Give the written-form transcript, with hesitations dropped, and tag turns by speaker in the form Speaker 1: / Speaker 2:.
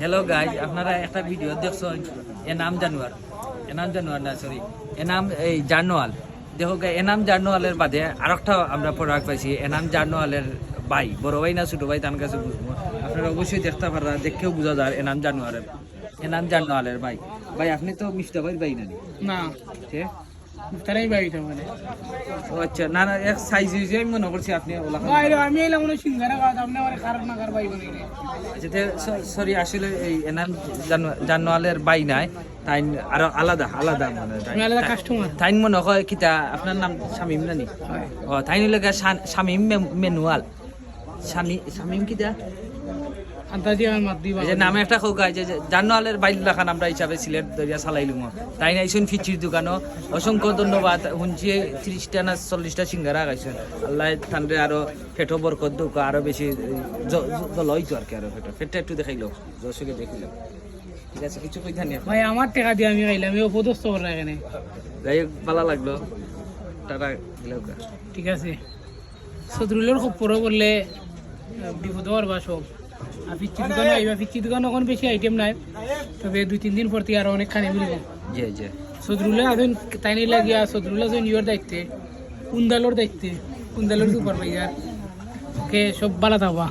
Speaker 1: Hello guys, আপনারা একটা video দেখছেন এনাম জানোয়ার না সরি এনাম এই জার্নোয়াল। দেখো এনাম জার্নোয়ালের বাদে আরেকটা আমরা প্রোডাক্ট পাইছি এনাম জার্নোয়ালের ভাই, বড় ভাই না ছোট ভাই তার কাছে বুঝবো। আপনারা অবশ্যই দেখতে পারা, দেখেও বোঝা যায় এনাম জার্নোয়ালের ভাই। ভাই আপনি তো মিফতা ভাই ভাই
Speaker 2: না
Speaker 1: ঠিক
Speaker 2: তারাই বাড়িতে মানে
Speaker 1: ও আচ্ছা, না না এক সাইজ হয়েছে আমি মনে করছি আপনি ওলা
Speaker 2: আমি এলাম মনে সিঙ্গারা খাওয়া আপনি আমার খারাপ না খারাপ বাড়ি বানাই
Speaker 1: আচ্ছা সরি, আসলে এই এনাম জার্নোয়ালের বাই নাই, তাই আরো আলাদা মানে
Speaker 2: আমি আলাদা কাস্টমার
Speaker 1: তাই মনে হয় কিতা আপনার নাম শামিম নানি? ও তাই নিলে শামিম মেনুয়াল শামিম কিতা
Speaker 2: আন্তাজি আমার মাত দিবা
Speaker 1: যে নামে একটা খোকা যে জার্নোয়ালের বাইল রাখান আমরা হিসাবে সিলেট দরিয়া চালাইলুম। তাই নাইছেন ফিচির দোকানও অসংখ্য ধন্যবাদ। শুনছি 30টা না 40টা সিঙ্গারা খাইছেন, আল্লাহ ঠান্ডে আরো ফেটো বরকত দুঃখ আরো বেশি লইতো আর কি, আরো ফেটটা একটু দেখাইলো দর্শকে দেখিলাম। ঠিক আছে, কিছু কই জানি
Speaker 2: ভাই আমার টাকা দিয়ে আমি খাইলাম, আমি অপদস্থ করে এখানে।
Speaker 1: যাই হোক, ভালো লাগলো, টাটা গেলেও।
Speaker 2: ঠিক আছে, সদরুলের খুব পরে বললে বিপদ হওয়ার বা সব। আর পিচ্ছি দোকানে আইবা, পিচ্ছি দোকানে এখন বেশি আইটেম নাই, তবে 2-3 দিন পর থেকে আরো অনেক খানে মিলবে।
Speaker 1: জি
Speaker 2: সদরুলে এখন তাই নিয়ে লাগিয়া সদরুল আছেন ইয়োর দায়িত্বে, কুন্দালোর দায়িত্বে, কুন্দালোর সুপারভাইজার। ওকে সব ভালো থাকবা।